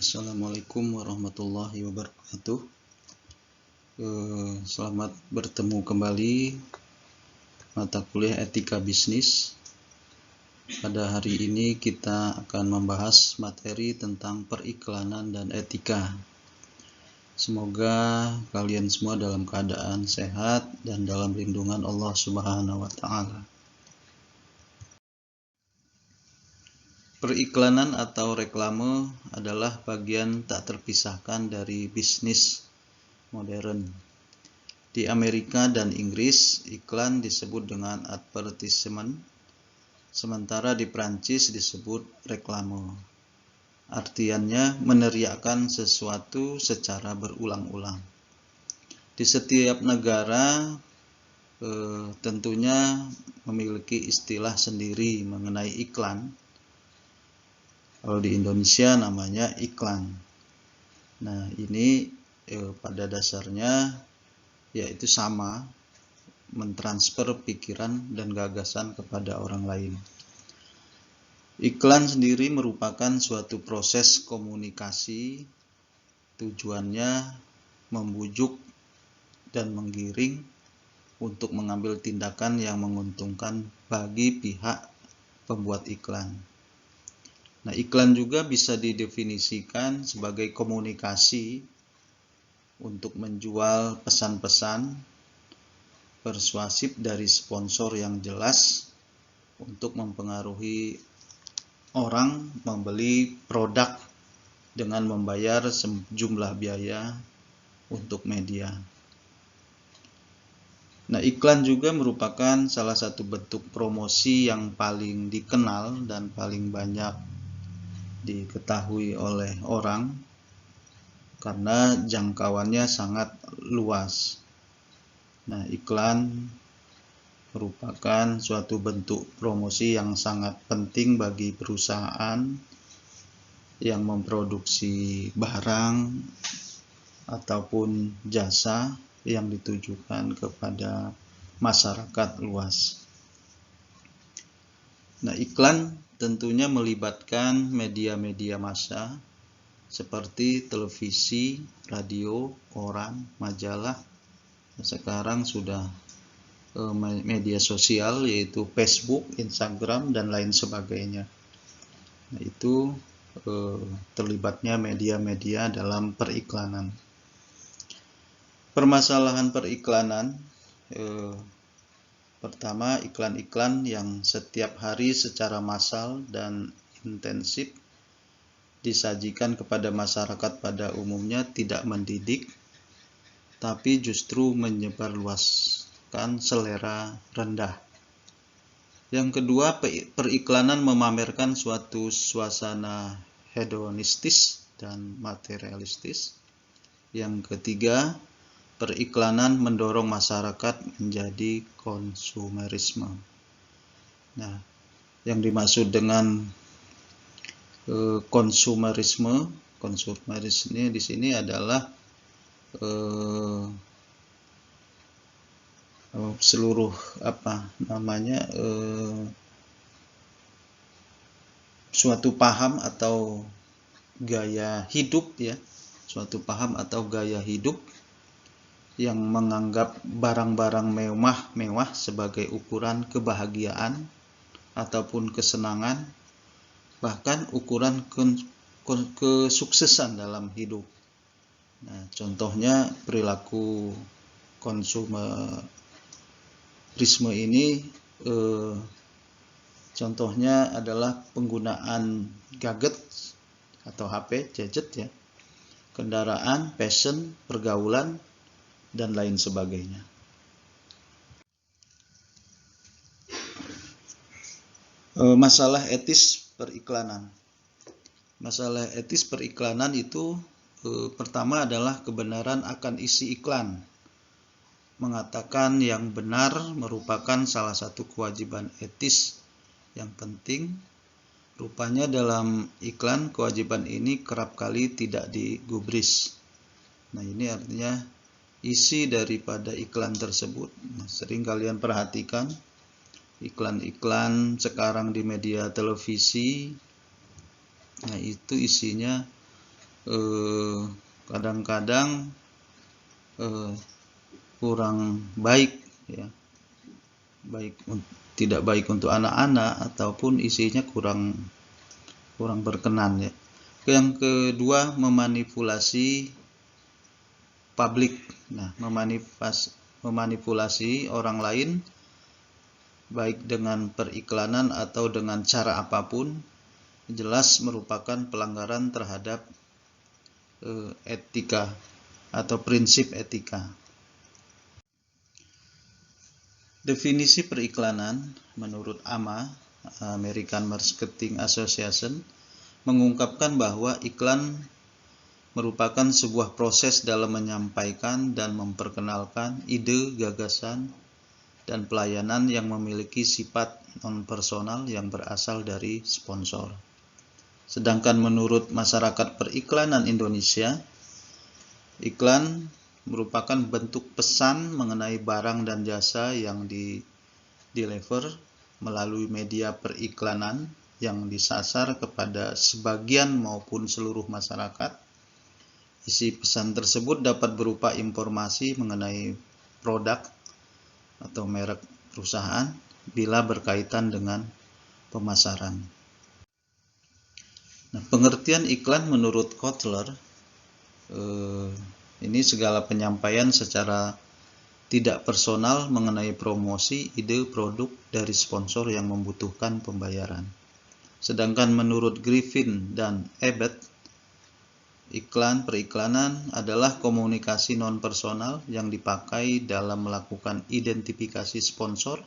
Assalamualaikum warahmatullahi wabarakatuh. Selamat bertemu kembali mata kuliah etika bisnis. Pada hari ini kita akan membahas materi tentang periklanan dan etika. Semoga kalian semua dalam keadaan sehat dan dalam lindungan Allah Subhanahu wa Ta'ala. Periklanan atau reklame adalah bagian tak terpisahkan dari bisnis modern. Di Amerika dan Inggris, iklan disebut dengan advertisement, sementara di Prancis disebut reklame. Artiannya meneriakkan sesuatu secara berulang-ulang. Di setiap negara tentunya memiliki istilah sendiri mengenai iklan. Kalau di Indonesia namanya iklan. Nah, ini pada dasarnya yaitu sama, mentransfer pikiran dan gagasan kepada orang lain. Iklan sendiri merupakan suatu proses komunikasi, tujuannya membujuk dan menggiring untuk mengambil tindakan yang menguntungkan bagi pihak pembuat iklan. Nah, iklan juga bisa didefinisikan sebagai komunikasi untuk menjual pesan-pesan persuasif dari sponsor yang jelas untuk mempengaruhi orang membeli produk dengan membayar sejumlah biaya untuk media. Nah, iklan juga merupakan salah satu bentuk promosi yang paling dikenal dan paling banyak diketahui oleh orang karena jangkauannya sangat luas. Nah, iklan merupakan suatu bentuk promosi yang sangat penting bagi perusahaan yang memproduksi barang ataupun jasa yang ditujukan kepada masyarakat luas. Nah, iklan tentunya melibatkan media-media massa seperti televisi, radio, koran, majalah. Sekarang sudah media sosial yaitu Facebook, Instagram, dan lain sebagainya. Nah, itu terlibatnya media-media dalam periklanan. Permasalahan periklanan, pertama, iklan-iklan yang setiap hari secara massal dan intensif disajikan kepada masyarakat pada umumnya tidak mendidik, tapi justru menyebarluaskan selera rendah. Yang kedua, periklanan memamerkan suatu suasana hedonistis dan materialistis. Yang ketiga, periklanan mendorong masyarakat menjadi konsumerisme. Nah, yang dimaksud dengan konsumerisme di sini adalah seluruh suatu paham atau gaya hidup ya, suatu paham atau gaya hidup yang menganggap barang-barang mewah sebagai ukuran kebahagiaan ataupun kesenangan, bahkan ukuran kesuksesan dalam hidup. Nah, contohnya perilaku konsumerisme ini contohnya adalah penggunaan gadget atau HP, gadget ya, kendaraan, fashion, pergaulan, dan lain sebagainya. Masalah etis periklanan. Masalah etis periklanan itu pertama adalah kebenaran akan isi iklan. Mengatakan yang benar merupakan salah satu kewajiban etis yang penting. Rupanya dalam iklan kewajiban ini kerap kali tidak digubris. Nah, ini artinya isi daripada iklan tersebut. Nah, sering kalian perhatikan iklan-iklan sekarang di media televisi. Nah, itu isinya kadang-kadang kurang baik ya, tidak baik untuk anak-anak ataupun isinya kurang berkenan ya. Yang kedua, memanipulasi publik. Nah, memanipulasi orang lain baik dengan periklanan atau dengan cara apapun jelas merupakan pelanggaran terhadap etika atau prinsip etika. Definisi periklanan menurut AMA, American Marketing Association, mengungkapkan bahwa iklan merupakan sebuah proses dalam menyampaikan dan memperkenalkan ide, gagasan, dan pelayanan yang memiliki sifat non-personal yang berasal dari sponsor. Sedangkan menurut masyarakat periklanan Indonesia, iklan merupakan bentuk pesan mengenai barang dan jasa yang di-deliver melalui media periklanan yang disasar kepada sebagian maupun seluruh masyarakat. Isi pesan tersebut dapat berupa informasi mengenai produk atau merek perusahaan bila berkaitan dengan pemasaran. Nah, pengertian iklan menurut Kotler, ini segala penyampaian secara tidak personal mengenai promosi, ide, produk dari sponsor yang membutuhkan pembayaran. Sedangkan menurut Griffin dan Abbott, periklanan adalah komunikasi non-personal yang dipakai dalam melakukan identifikasi sponsor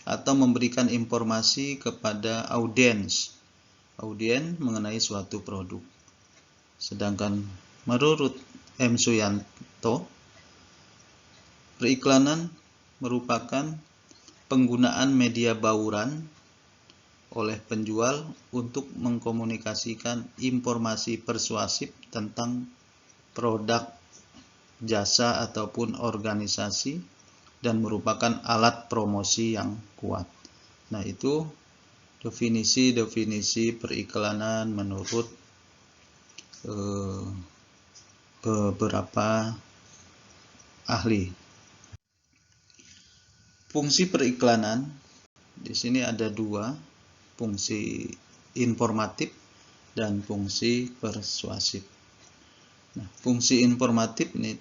atau memberikan informasi kepada audiens mengenai suatu produk. Sedangkan menurut M. Suyanto, periklanan merupakan penggunaan media bauran oleh penjual untuk mengkomunikasikan informasi persuasif tentang produk, jasa, ataupun organisasi dan merupakan alat promosi yang kuat. Nah, itu definisi periklanan menurut beberapa ahli. Fungsi periklanan di sini ada dua, fungsi informatif dan fungsi persuasif. Nah, fungsi informatif ini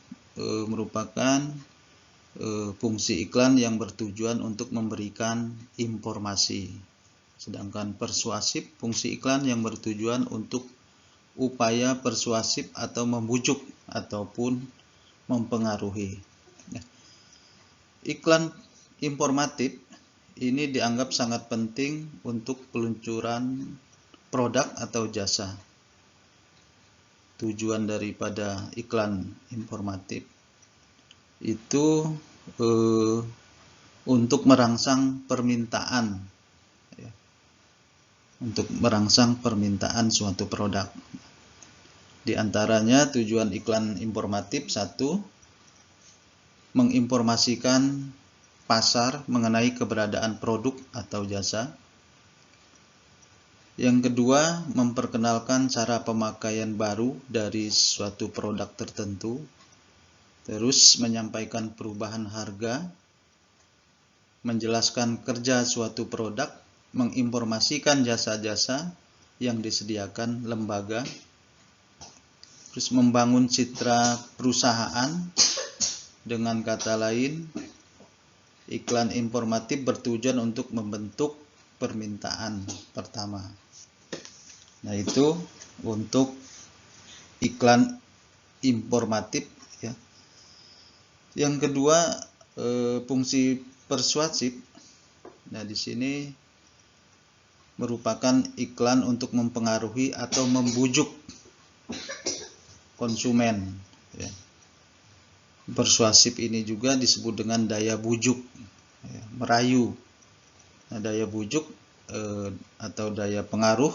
merupakan fungsi iklan yang bertujuan untuk memberikan informasi. Sedangkan persuasif, fungsi iklan yang bertujuan untuk upaya persuasif atau membujuk ataupun mempengaruhi. Nah, iklan informatif ini dianggap sangat penting untuk peluncuran produk atau jasa. Tujuan daripada iklan informatif itu untuk merangsang permintaan, ya, untuk merangsang permintaan suatu produk. Di antaranya tujuan iklan informatif: 1. Menginformasikan pasar mengenai keberadaan produk atau jasa. Yang kedua, memperkenalkan cara pemakaian baru dari suatu produk tertentu. Terus menyampaikan perubahan harga, menjelaskan kerja suatu produk, menginformasikan jasa-jasa yang disediakan lembaga. Terus membangun citra perusahaan. Dengan kata lain, iklan informatif bertujuan untuk membentuk permintaan pertama. Nah, itu untuk iklan informatif ya. Yang kedua, fungsi persuasif. Nah, di sini merupakan iklan untuk mempengaruhi atau membujuk konsumen ya. Persuasif ini juga disebut dengan daya bujuk, ya, merayu. Nah, daya bujuk atau daya pengaruh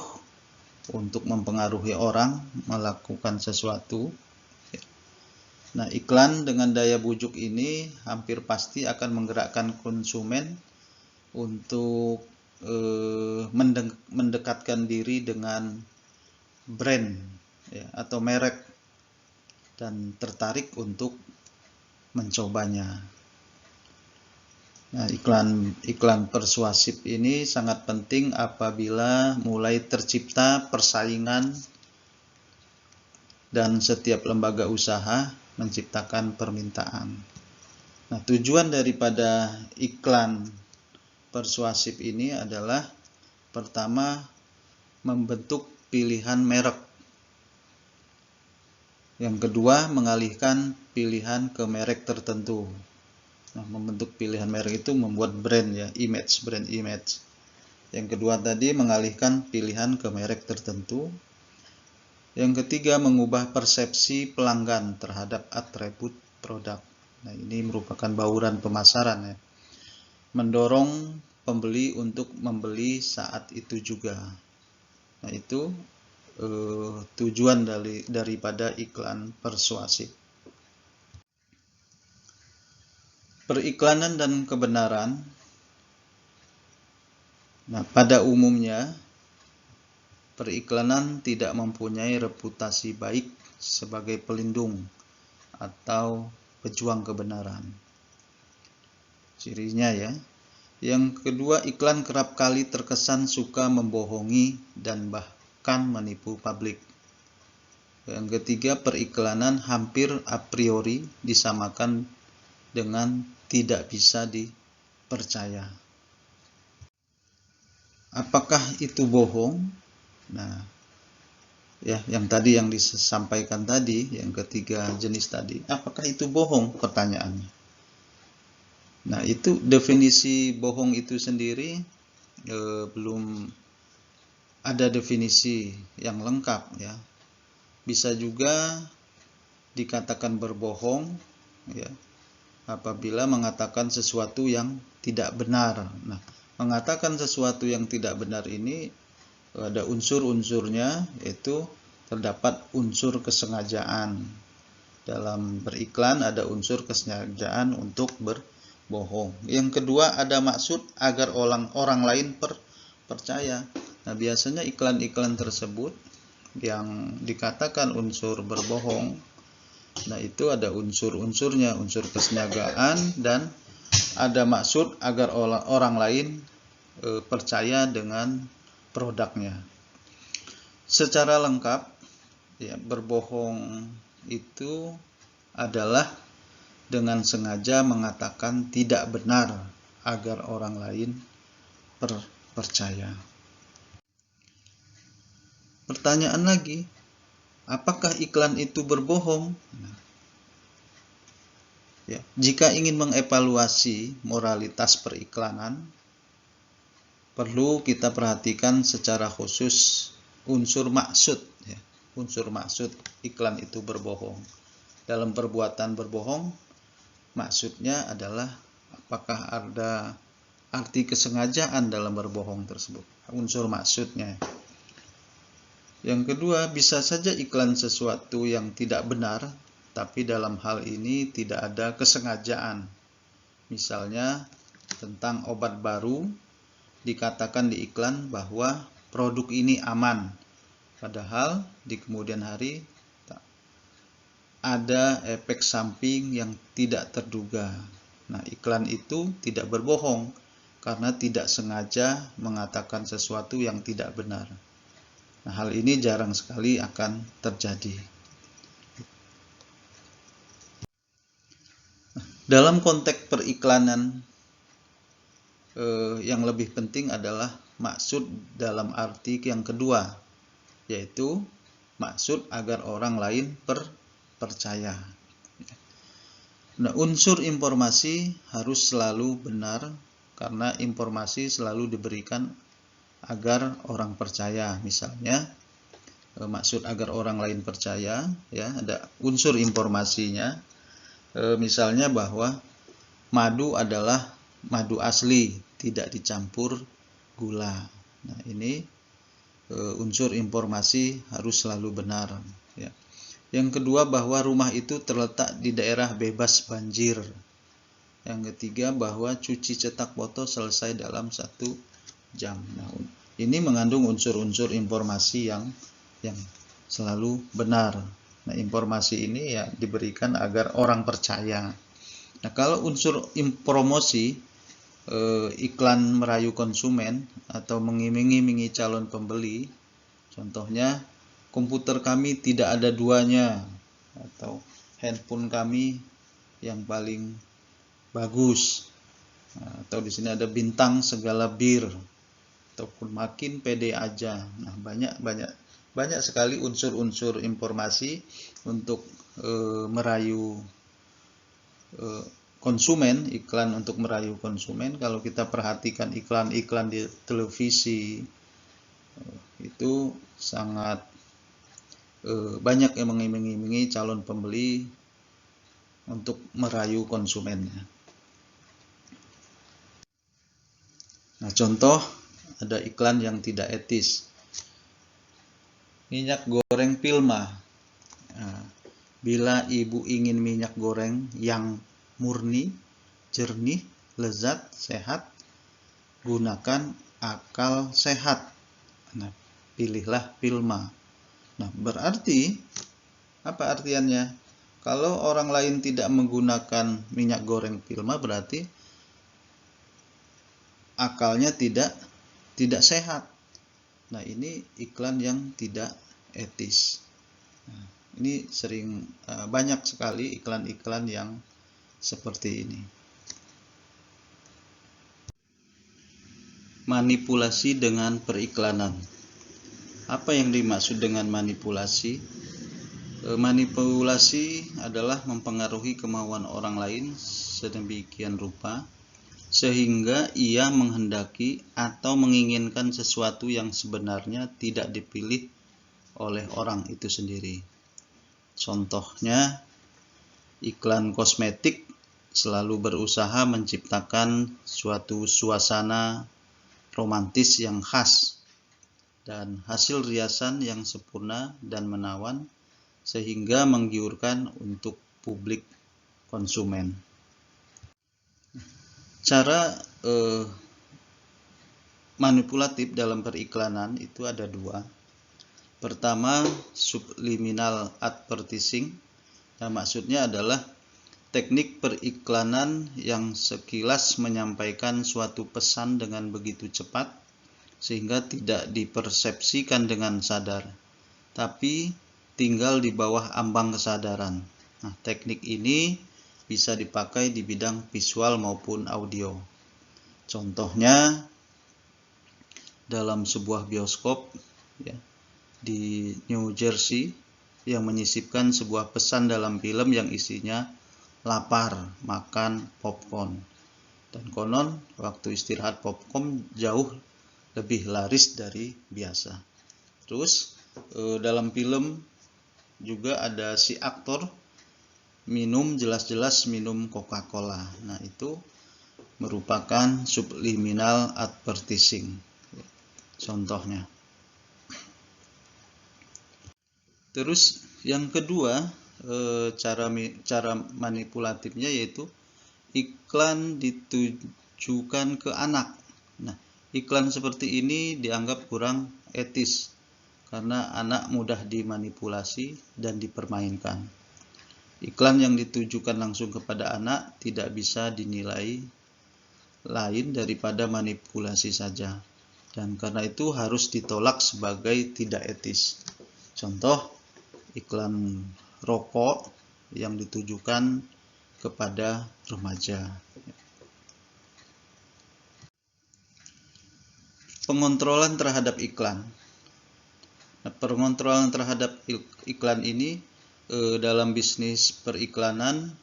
untuk mempengaruhi orang melakukan sesuatu. Nah, iklan dengan daya bujuk ini hampir pasti akan menggerakkan konsumen untuk mendekatkan diri dengan brand ya, atau merek dan tertarik untuk mencobanya. Nah, iklan persuasif ini sangat penting apabila mulai tercipta persaingan dan setiap lembaga usaha menciptakan permintaan. Nah, tujuan daripada iklan persuasif ini adalah pertama, membentuk pilihan merek. Yang kedua, mengalihkan pilihan ke merek tertentu. Nah, membentuk pilihan merek itu membuat brand ya, brand image. Yang kedua tadi mengalihkan pilihan ke merek tertentu. Yang ketiga, mengubah persepsi pelanggan terhadap atribut produk. Nah, ini merupakan bauran pemasaran ya. Mendorong pembeli untuk membeli saat itu juga. Nah, itu tujuan daripada iklan persuasif. Periklanan dan kebenaran. Nah, pada umumnya periklanan tidak mempunyai reputasi baik sebagai pelindung atau pejuang kebenaran. Cirinya ya. Yang kedua, iklan kerap kali terkesan suka membohongi dan bahkan menipu publik. Yang ketiga, periklanan hampir a priori disamakan dengan tidak bisa dipercaya. Apakah itu bohong? Nah, ya, yang tadi yang disampaikan tadi, yang ketiga jenis tadi, apakah itu bohong? Pertanyaannya. Nah, itu definisi bohong itu sendiri belum ada definisi yang lengkap ya. Bisa juga dikatakan berbohong ya, apabila mengatakan sesuatu yang tidak benar. Nah, mengatakan sesuatu yang tidak benar ini ada unsur-unsurnya, yaitu terdapat unsur kesengajaan. Dalam beriklan ada unsur kesengajaan untuk berbohong. Yang kedua, ada maksud agar orang lain percaya. Nah, biasanya iklan-iklan tersebut yang dikatakan unsur berbohong, nah itu ada unsur-unsurnya, unsur kesengajaan dan ada maksud agar orang lain percaya dengan produknya. Secara lengkap ya, berbohong itu adalah dengan sengaja mengatakan tidak benar agar orang lain percaya. Pertanyaan lagi, apakah iklan itu berbohong? Ya, jika ingin mengevaluasi moralitas periklanan, perlu kita perhatikan secara khusus unsur maksud. Ya, unsur maksud iklan itu berbohong. Dalam perbuatan berbohong, maksudnya adalah apakah ada arti kesengajaan dalam berbohong tersebut. Unsur maksudnya. Yang kedua, bisa saja iklan sesuatu yang tidak benar, tapi dalam hal ini tidak ada kesengajaan. Misalnya tentang obat baru, dikatakan di iklan bahwa produk ini aman, padahal di kemudian hari ada efek samping yang tidak terduga. Nah, iklan itu tidak berbohong karena tidak sengaja mengatakan sesuatu yang tidak benar. Nah, hal ini jarang sekali akan terjadi. Dalam konteks periklanan, yang lebih penting adalah maksud dalam arti yang kedua, yaitu maksud agar orang lain percaya. Nah, unsur informasi harus selalu benar karena informasi selalu diberikan agar orang percaya. Misalnya maksud agar orang lain percaya ya, ada unsur informasinya. Misalnya bahwa madu adalah madu asli, tidak dicampur gula. Nah, ini unsur informasi harus selalu benar ya. Yang kedua, bahwa rumah itu terletak di daerah bebas banjir. Yang ketiga, bahwa cuci cetak foto selesai dalam 1 jam. Nah, ini mengandung unsur-unsur informasi yang selalu benar. Nah, informasi ini ya diberikan agar orang percaya. Nah, kalau unsur promosi, iklan merayu konsumen atau mengiming-imingi calon pembeli, contohnya komputer kami tidak ada duanya, atau handphone kami yang paling bagus, atau di sini ada bintang segala bir, ataupun makin pede aja. Nah, banyak sekali unsur-unsur informasi untuk merayu konsumen, iklan untuk merayu konsumen. Kalau kita perhatikan iklan-iklan di televisi, itu sangat banyak yang mengiming-imingi calon pembeli untuk merayu konsumennya. Nah, contoh ada iklan yang tidak etis. Minyak goreng Pilma. Nah, bila ibu ingin minyak goreng yang murni, jernih, lezat, sehat, gunakan akal sehat. Nah, pilihlah Pilma. Nah, berarti apa artiannya? Kalau orang lain tidak menggunakan minyak goreng Pilma, berarti akalnya tidak sehat. Nah, ini iklan yang tidak etis. Nah, ini sering banyak sekali iklan-iklan yang seperti ini. Manipulasi dengan periklanan. Apa yang dimaksud dengan manipulasi? Manipulasi adalah mempengaruhi kemauan orang lain sedemikian rupa sehingga ia menghendaki atau menginginkan sesuatu yang sebenarnya tidak dipilih oleh orang itu sendiri. Contohnya, iklan kosmetik selalu berusaha menciptakan suatu suasana romantis yang khas dan hasil riasan yang sempurna dan menawan sehingga menggiurkan untuk publik konsumen. Cara manipulatif dalam periklanan itu ada dua. Pertama, subliminal advertising. Nah, maksudnya adalah teknik periklanan yang sekilas menyampaikan suatu pesan dengan begitu cepat sehingga tidak dipersepsikan dengan sadar, tapi tinggal di bawah ambang kesadaran. Nah, teknik ini bisa dipakai di bidang visual maupun audio. Contohnya dalam sebuah bioskop ya, di New Jersey yang menyisipkan sebuah pesan dalam film yang isinya lapar, makan popcorn. Dan konon waktu istirahat popcorn jauh lebih laris dari biasa. Terus dalam film juga ada si aktor jelas-jelas minum Coca-Cola. Nah, itu merupakan subliminal advertising. Contohnya. Terus yang kedua, cara manipulatifnya yaitu iklan ditujukan ke anak. Nah, iklan seperti ini dianggap kurang etis karena anak mudah dimanipulasi dan dipermainkan. Iklan yang ditujukan langsung kepada anak tidak bisa dinilai lain daripada manipulasi saja, dan karena itu harus ditolak sebagai tidak etis. Contoh, iklan rokok yang ditujukan kepada remaja. Pengontrolan terhadap iklan. Nah, pengontrolan terhadap iklan ini dalam bisnis periklanan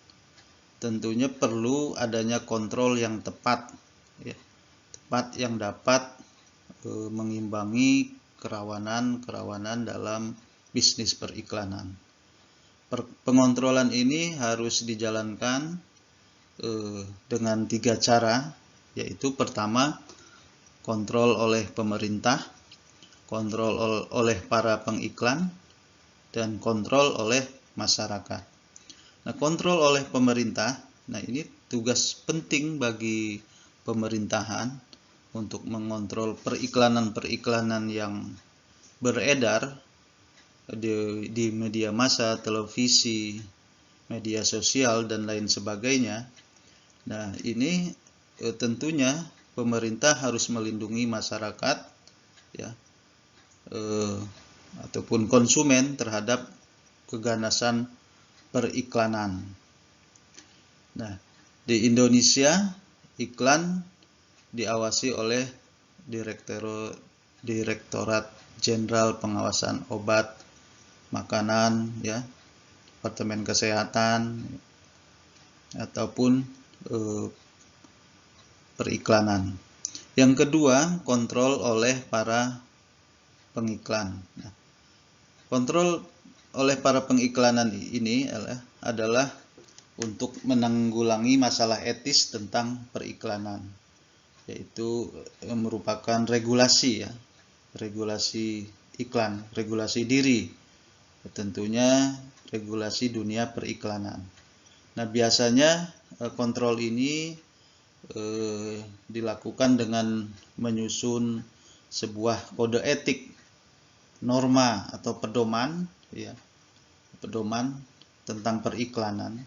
tentunya perlu adanya kontrol yang tepat, ya, yang dapat mengimbangi kerawanan dalam bisnis periklanan. Pengontrolan ini harus dijalankan dengan 3 cara, yaitu pertama, kontrol oleh pemerintah, kontrol oleh para pengiklan, dan kontrol oleh masyarakat. Nah, kontrol oleh pemerintah, nah ini tugas penting bagi pemerintahan untuk mengontrol periklanan-periklanan yang beredar di media massa, televisi, media sosial dan lain sebagainya. Nah, ini tentunya pemerintah harus melindungi masyarakat ya, ataupun konsumen terhadap keganasan periklanan. Nah, di Indonesia iklan diawasi oleh Direktorat Jenderal Pengawasan Obat, Makanan, ya, Departemen Kesehatan, ataupun periklanan. Yang kedua, kontrol oleh para pengiklan. Nah, kontrol oleh para pengiklanan ini adalah untuk menanggulangi masalah etis tentang periklanan, yaitu merupakan regulasi ya, regulasi iklan, regulasi diri, tentunya regulasi dunia periklanan. Nah, biasanya kontrol ini dilakukan dengan menyusun sebuah kode etik, norma atau pedoman ya, pedoman tentang periklanan.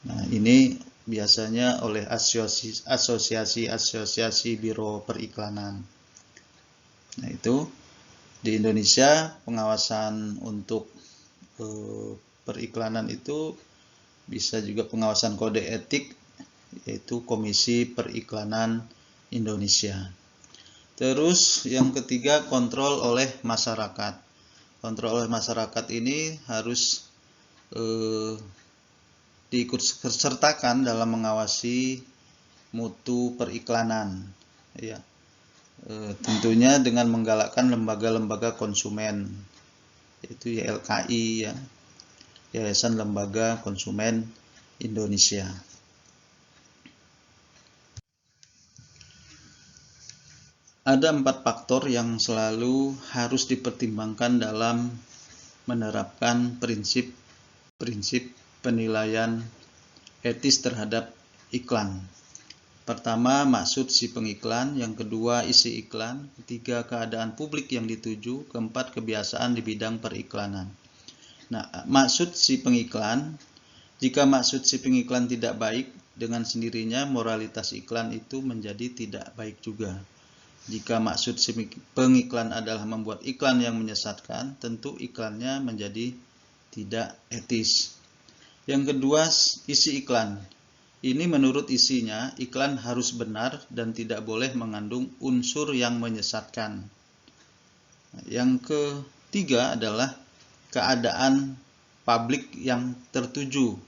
Nah, ini biasanya oleh asosiasi biro periklanan. Nah, itu di Indonesia pengawasan untuk periklanan itu bisa juga pengawasan kode etik, yaitu Komisi Periklanan Indonesia. Terus yang ketiga, kontrol oleh masyarakat. Kontrol oleh masyarakat ini harus diikut sertakan dalam mengawasi mutu periklanan ya, tentunya dengan menggalakkan lembaga-lembaga konsumen, yaitu YLKI ya, Yayasan Lembaga Konsumen Indonesia. Ada 4 faktor yang selalu harus dipertimbangkan dalam menerapkan prinsip penilaian etis terhadap iklan. Pertama, maksud si pengiklan. Yang kedua, isi iklan. Ketiga, keadaan publik yang dituju. Keempat, kebiasaan di bidang periklanan. Nah, maksud si pengiklan. Jika maksud si pengiklan tidak baik, dengan sendirinya moralitas iklan itu menjadi tidak baik juga. Jika maksud si pengiklan adalah membuat iklan yang menyesatkan, tentu iklannya menjadi tidak etis. Yang kedua, isi iklan. Ini menurut isinya, iklan harus benar dan tidak boleh mengandung unsur yang menyesatkan. Yang ketiga adalah keadaan publik yang tertuju.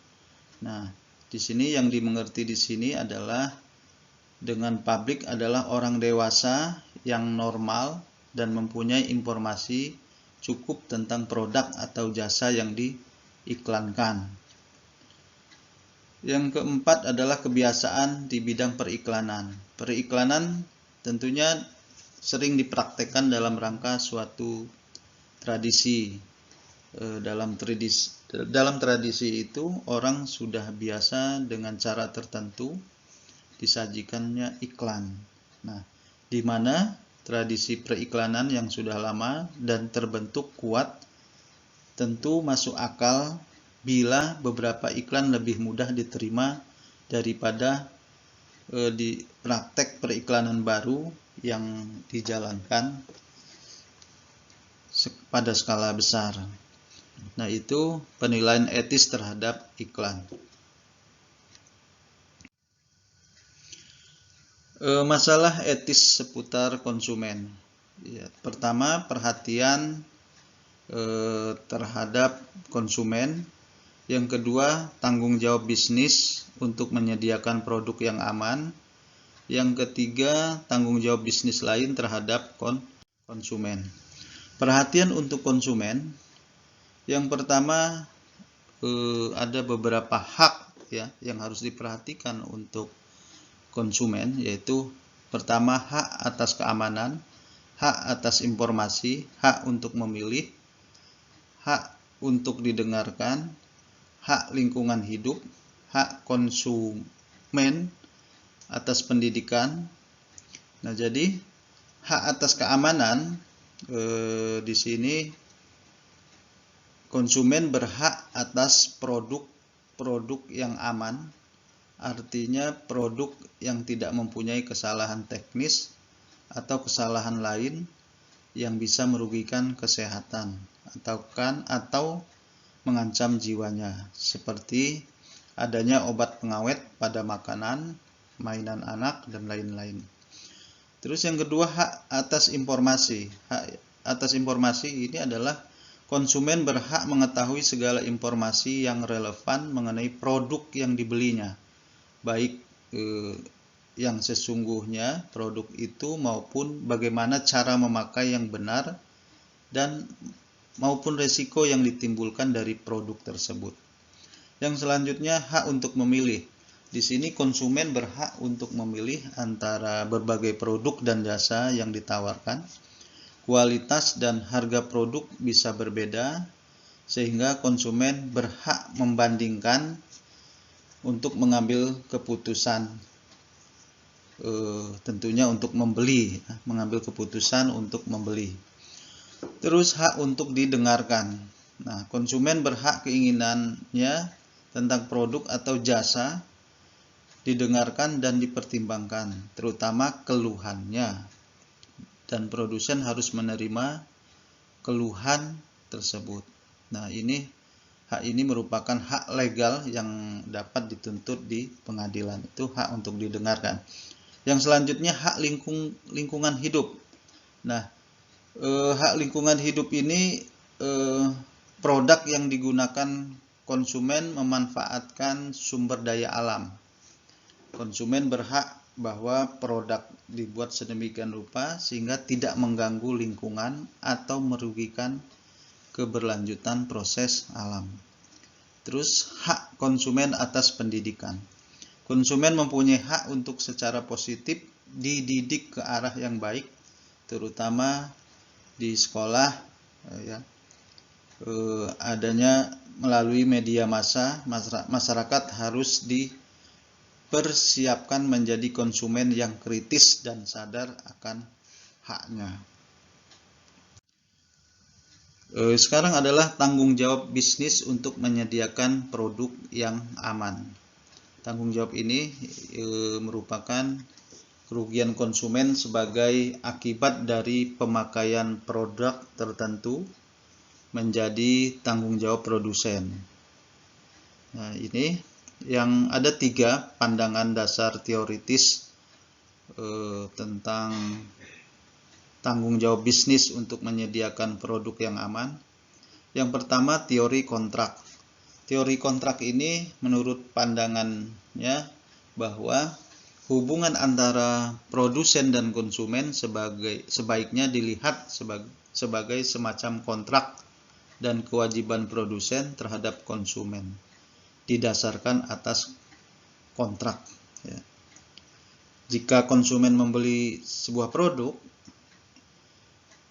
Nah, di sini yang dimengerti di sini adalah dengan publik adalah orang dewasa yang normal dan mempunyai informasi cukup tentang produk atau jasa yang diiklankan. Yang keempat adalah kebiasaan di bidang periklanan. Periklanan tentunya sering dipraktekkan dalam rangka suatu tradisi. Dalam tradisi itu orang sudah biasa dengan cara tertentu disajikannya iklan. Nah, di mana tradisi periklanan yang sudah lama dan terbentuk kuat tentu masuk akal bila beberapa iklan lebih mudah diterima daripada di praktek periklanan baru yang dijalankan pada skala besar. Nah, itu penilaian etis terhadap iklan. Masalah etis seputar konsumen. Ya, pertama, perhatian terhadap konsumen. Yang kedua, tanggung jawab bisnis untuk menyediakan produk yang aman. Yang ketiga, tanggung jawab bisnis lain terhadap konsumen. Perhatian untuk konsumen. Yang pertama, ada beberapa hak ya yang harus diperhatikan untuk konsumen, yaitu pertama, hak atas keamanan, hak atas informasi, hak untuk memilih, hak untuk didengarkan, hak lingkungan hidup, hak konsumen atas pendidikan. Nah, jadi hak atas keamanan di sini konsumen berhak atas produk yang aman, artinya produk yang tidak mempunyai kesalahan teknis atau kesalahan lain yang bisa merugikan kesehatan atau mengancam jiwanya, seperti adanya obat pengawet pada makanan, mainan anak, dan lain-lain. Terus yang kedua, hak atas informasi. Hak atas informasi ini adalah konsumen berhak mengetahui segala informasi yang relevan mengenai produk yang dibelinya, baik yang sesungguhnya produk itu maupun bagaimana cara memakai yang benar dan maupun resiko yang ditimbulkan dari produk tersebut. Yang selanjutnya, hak untuk memilih. Di sini konsumen berhak untuk memilih antara berbagai produk dan jasa yang ditawarkan. Kualitas dan harga produk bisa berbeda, sehingga konsumen berhak membandingkan untuk mengambil keputusan, tentunya untuk mengambil keputusan untuk membeli. Terus hak untuk didengarkan. Nah, konsumen berhak keinginannya tentang produk atau jasa didengarkan dan dipertimbangkan, terutama keluhannya. Dan produsen harus menerima keluhan tersebut. Nah, hak ini merupakan hak legal yang dapat dituntut di pengadilan. Itu hak untuk didengarkan. Yang selanjutnya, hak lingkungan hidup. Nah, hak lingkungan hidup ini produk yang digunakan konsumen memanfaatkan sumber daya alam. Konsumen berhak bahwa produk dibuat sedemikian rupa sehingga tidak mengganggu lingkungan atau merugikan keberlanjutan proses alam. Terus hak konsumen atas pendidikan. Konsumen mempunyai hak untuk secara positif dididik ke arah yang baik, terutama di sekolah, adanya melalui media massa. Masyarakat harus dipersiapkan menjadi konsumen yang kritis dan sadar akan haknya. Sekarang adalah tanggung jawab bisnis untuk menyediakan produk yang aman. Tanggung jawab ini merupakan kerugian konsumen sebagai akibat dari pemakaian produk tertentu menjadi tanggung jawab produsen. Nah, ini yang ada 3 pandangan dasar teoritis tentang tanggung jawab bisnis untuk menyediakan produk yang aman. Yang pertama, teori kontrak. Teori kontrak ini menurut pandangannya bahwa hubungan antara produsen dan konsumen sebaiknya dilihat sebagai semacam kontrak dan kewajiban produsen terhadap konsumen didasarkan atas kontrak. Jika konsumen membeli sebuah produk,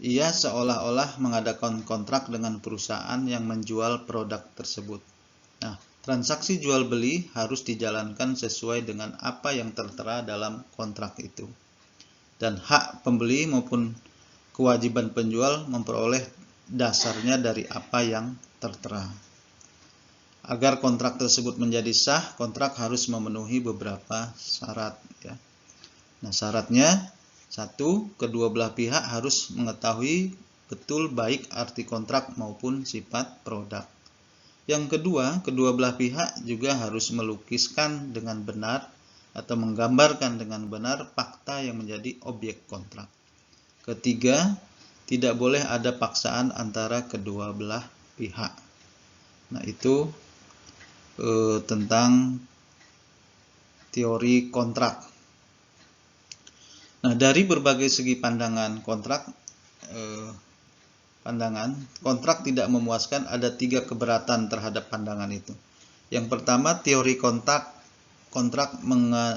ia seolah-olah mengadakan kontrak dengan perusahaan yang menjual produk tersebut. Nah, transaksi jual beli harus dijalankan sesuai dengan apa yang tertera dalam kontrak itu. Dan hak pembeli maupun kewajiban penjual memperoleh dasarnya dari apa yang tertera. Agar kontrak tersebut menjadi sah, kontrak harus memenuhi beberapa syarat. Nah, syaratnya 1, kedua belah pihak harus mengetahui betul baik arti kontrak maupun sifat produk. Yang kedua, kedua belah pihak juga harus melukiskan dengan benar atau menggambarkan dengan benar fakta yang menjadi objek kontrak. Ketiga, tidak boleh ada paksaan antara kedua belah pihak. Nah, itu tentang teori kontrak. Nah, dari berbagai segi pandangan kontrak tidak memuaskan. Ada 3 keberatan terhadap pandangan itu. Yang pertama, teori kontrak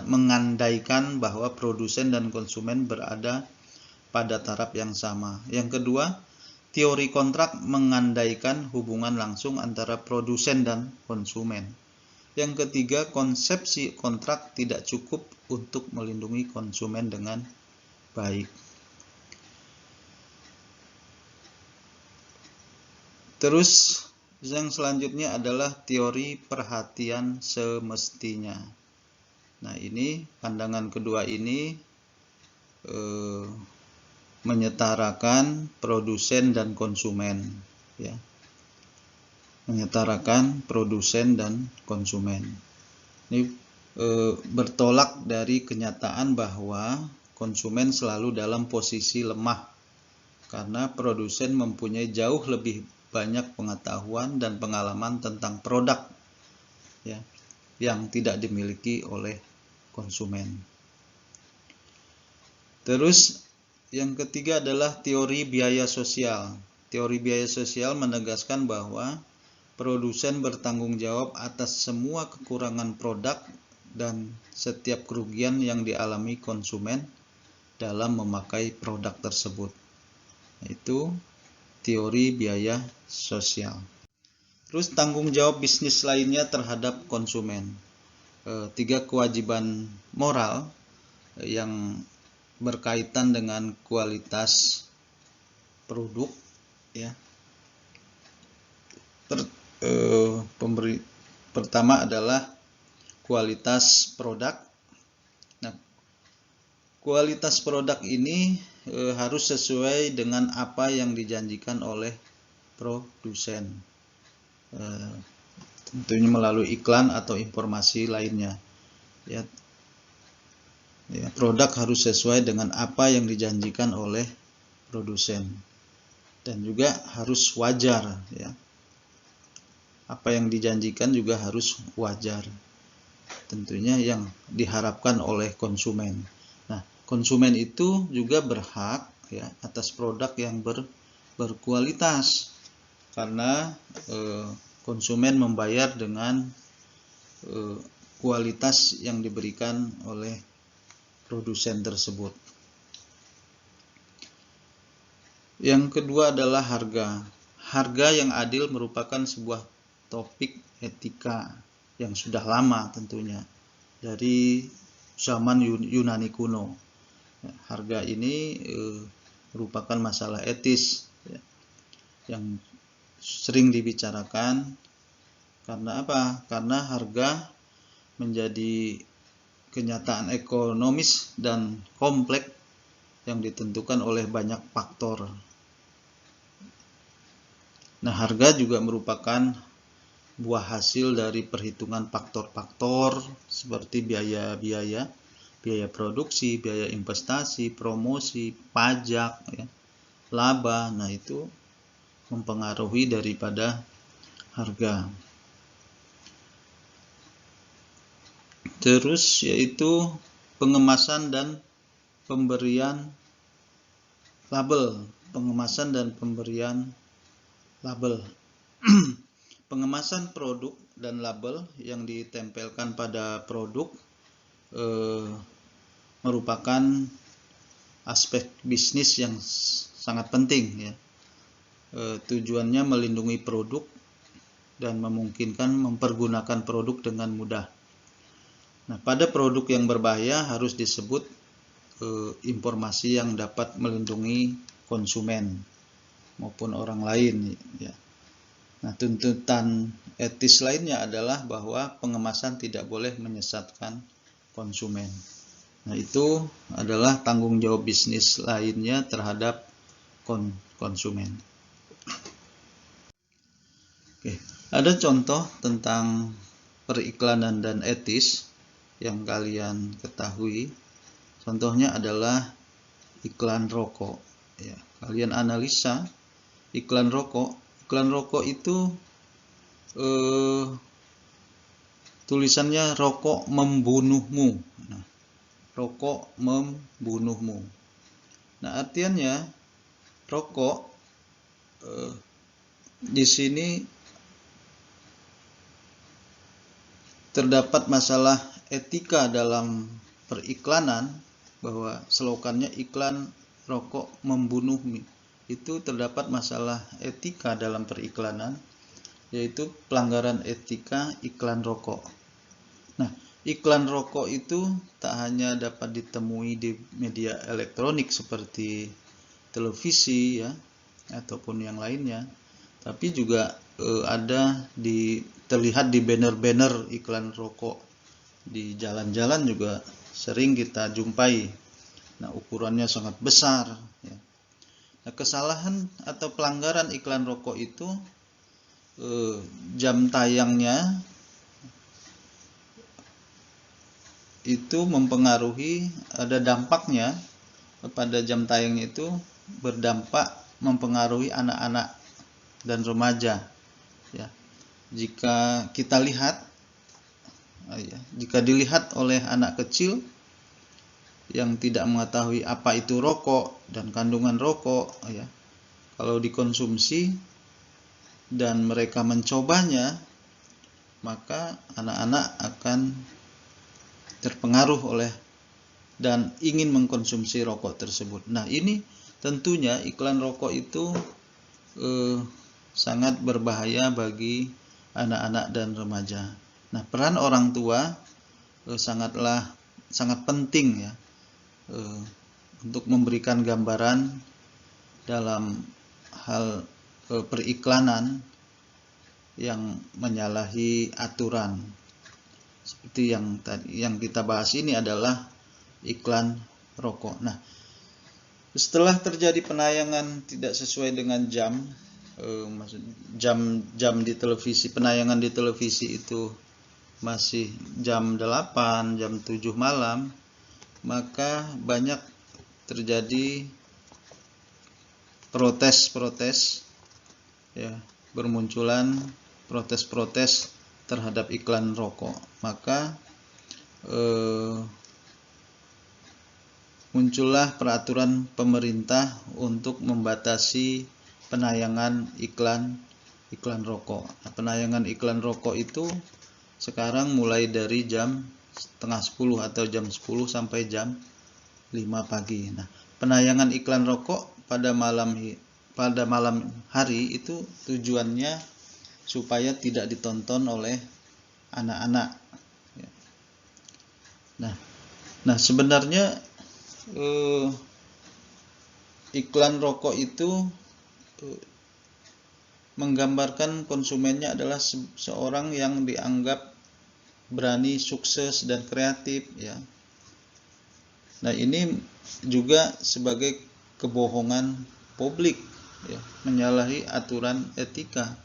mengandaikan bahwa produsen dan konsumen berada pada taraf yang sama. Yang kedua, teori kontrak mengandaikan hubungan langsung antara produsen dan konsumen. Yang ketiga, konsepsi kontrak tidak cukup untuk melindungi konsumen dengan baik. Terus Yang selanjutnya adalah teori perhatian semestinya. Nah, ini pandangan kedua ini menyetarakan produsen dan konsumen, ya. Menyetarakan produsen dan konsumen. Ini bertolak dari kenyataan bahwa konsumen selalu dalam posisi lemah karena produsen mempunyai jauh lebih banyak pengetahuan dan pengalaman tentang produk, ya, yang tidak dimiliki oleh konsumen. Terus yang ketiga adalah teori biaya sosial. Teori biaya sosial menegaskan bahwa produsen bertanggung jawab atas semua kekurangan produk dan setiap kerugian yang dialami konsumen dalam memakai produk tersebut. Itu teori biaya sosial. Terus tanggung jawab bisnis lainnya terhadap konsumen. 3 kewajiban moral yang berkaitan dengan kualitas produk, ya. Pertama adalah kualitas produk. Nah, kualitas produk ini harus sesuai dengan apa yang dijanjikan oleh produsen, tentunya melalui iklan atau informasi lainnya, ya. Produk harus sesuai dengan apa yang dijanjikan oleh produsen dan juga harus wajar, ya. Apa yang dijanjikan juga harus wajar, tentunya yang diharapkan oleh konsumen. Nah, konsumen itu juga berhak, ya, atas produk yang berkualitas karena konsumen membayar dengan kualitas yang diberikan oleh produsen tersebut. Yang kedua adalah harga. Harga yang adil merupakan sebuah topik etika yang sudah lama tentunya, dari zaman Yunani kuno. Harga ini merupakan masalah etis, ya, yang sering dibicarakan. Karena apa? Karena harga menjadi kenyataan ekonomis dan kompleks yang ditentukan oleh banyak faktor. Nah, harga juga merupakan buah hasil dari perhitungan faktor-faktor seperti biaya produksi, biaya investasi, promosi, pajak, ya, laba. Nah, itu mempengaruhi daripada harga. Terus yaitu pengemasan dan pemberian label. Pengemasan dan pemberian label. Pengemasan produk dan label yang ditempelkan pada produk merupakan aspek bisnis yang sangat penting, ya. Tujuannya melindungi produk dan memungkinkan mempergunakan produk dengan mudah. Nah, pada produk yang berbahaya harus disebut informasi yang dapat melindungi konsumen maupun orang lain, ya. Nah, tuntutan etis lainnya adalah bahwa pengemasan tidak boleh menyesatkan konsumen. Nah, itu adalah tanggung jawab bisnis lainnya terhadap konsumen. Oke, ada contoh tentang periklanan dan etis yang kalian ketahui. Contohnya adalah iklan rokok, ya. Kalian analisa iklan rokok. Iklan rokok itu tulisannya rokok membunuhmu. Nah, rokok membunuhmu. Nah, artiannya rokok di sini terdapat masalah etika dalam periklanan, bahwa slogannya iklan rokok membunuhmu. Itu terdapat masalah etika dalam periklanan, yaitu pelanggaran etika iklan rokok. Nah, iklan rokok itu tak hanya dapat ditemui di media elektronik seperti televisi, ya, ataupun yang lainnya, tapi juga ada terlihat di banner-banner iklan rokok di jalan-jalan juga sering kita jumpai. Nah, ukurannya sangat besar ya. Nah, kesalahan atau pelanggaran iklan rokok itu jam tayangnya itu mempengaruhi, ada dampaknya pada jam tayang itu, berdampak mempengaruhi anak-anak dan remaja ya. Jika kita lihat jika dilihat oleh anak kecil yang tidak mengetahui apa itu rokok dan kandungan rokok ya, kalau dikonsumsi dan mereka mencobanya, maka anak-anak akan terpengaruh oleh dan ingin mengkonsumsi rokok tersebut. Nah, ini tentunya iklan rokok itu sangat berbahaya bagi anak-anak dan remaja. Nah, peran orang tua sangat penting ya, untuk memberikan gambaran dalam hal periklanan yang menyalahi aturan. Seperti yang kita bahas ini adalah iklan rokok. Nah, setelah terjadi penayangan tidak sesuai dengan jam di televisi, penayangan di televisi itu masih jam 8, jam 7 malam, maka banyak terjadi protes-protes ya, bermunculan protes-protes terhadap iklan rokok. Maka muncullah peraturan pemerintah untuk membatasi penayangan iklan rokok. Nah, penayangan iklan rokok itu sekarang mulai dari jam setengah 10 atau jam 10 sampai jam 5 pagi. Nah, penayangan iklan rokok pada malam hari itu tujuannya supaya tidak ditonton oleh anak-anak. Nah, sebenarnya iklan rokok itu menggambarkan konsumennya adalah seorang yang dianggap berani, sukses, dan kreatif ya. Nah, ini juga sebagai kebohongan publik ya, menyalahi aturan etika.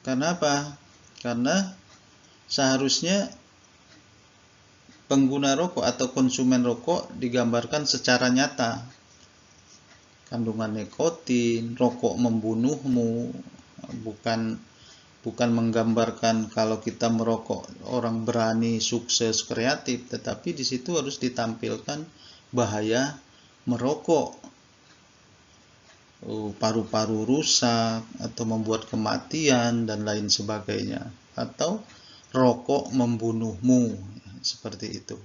Karena apa? Karena seharusnya pengguna rokok atau konsumen rokok digambarkan secara nyata. Kandungan nikotin, rokok membunuhmu, bukan menggambarkan kalau kita merokok orang berani, sukses, kreatif, tetapi di situ harus ditampilkan bahaya merokok. Paru-paru rusak atau membuat kematian dan lain sebagainya, atau rokok membunuhmu, seperti itu.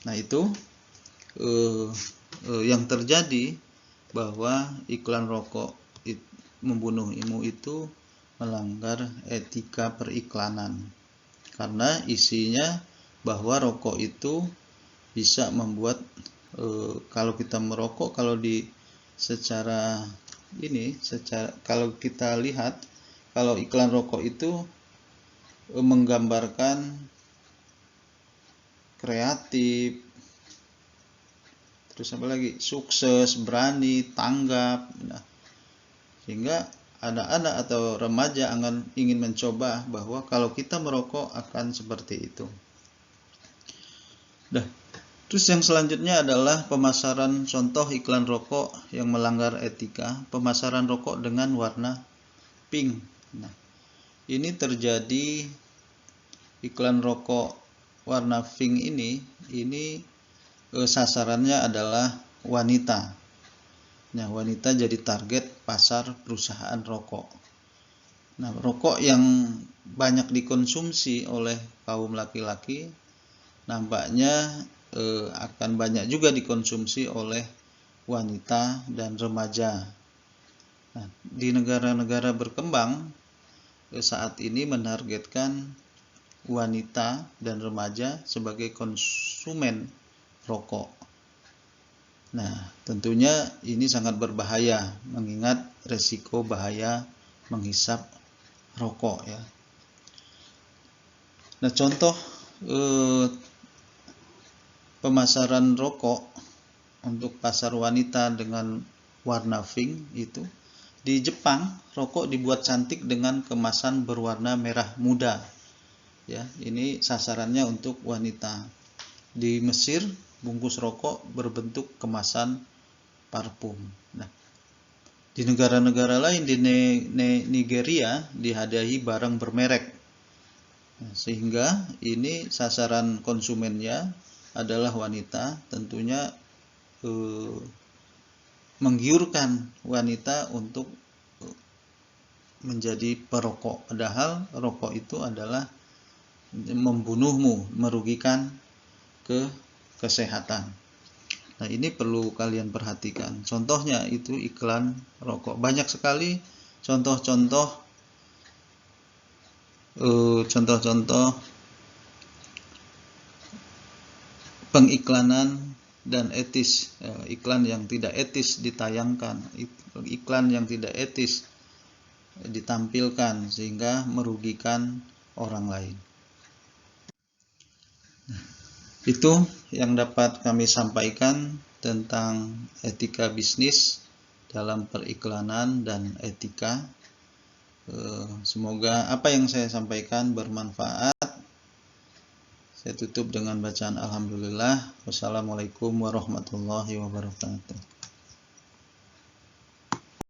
Nah, itu yang terjadi, bahwa iklan rokok membunuhmu itu melanggar etika periklanan, karena isinya bahwa rokok itu bisa membuat kalau kita merokok, kalau kita lihat, kalau iklan rokok itu menggambarkan kreatif, terus apa lagi, sukses, berani, tanggap. Nah, sehingga anak-anak atau remaja ingin mencoba bahwa kalau kita merokok akan seperti itu. Terus yang selanjutnya adalah pemasaran contoh iklan rokok yang melanggar etika, pemasaran rokok dengan warna pink. Nah, ini terjadi iklan rokok warna pink ini sasarannya adalah wanita. Nah, wanita jadi target pasar perusahaan rokok. Nah, rokok yang banyak dikonsumsi oleh kaum laki-laki nampaknya akan banyak juga dikonsumsi oleh wanita dan remaja. Nah, di negara-negara berkembang saat ini menargetkan wanita dan remaja sebagai konsumen rokok. Nah, tentunya ini sangat berbahaya, mengingat resiko bahaya menghisap rokok ya. Nah, contoh pemasaran rokok untuk pasar wanita dengan warna pink itu, di Jepang rokok dibuat cantik dengan kemasan berwarna merah muda ya, ini sasarannya untuk wanita. Di Mesir bungkus rokok berbentuk kemasan parfum. Nah, di negara-negara lain, di Nigeria dihadiahi barang bermerek. Nah, sehingga ini sasaran konsumennya adalah wanita, tentunya menggiurkan wanita untuk menjadi perokok, padahal rokok itu adalah membunuhmu, merugikan ke kesehatan. Nah, ini perlu kalian perhatikan. Contohnya itu iklan rokok. Banyak sekali contoh-contoh pengiklanan dan etis, iklan yang tidak etis ditayangkan, iklan yang tidak etis ditampilkan sehingga merugikan orang lain. Itu yang dapat kami sampaikan tentang etika bisnis dalam periklanan dan etika. Semoga apa yang saya sampaikan bermanfaat. Saya tutup dengan bacaan alhamdulillah. Wassalamualaikum warahmatullahi wabarakatuh.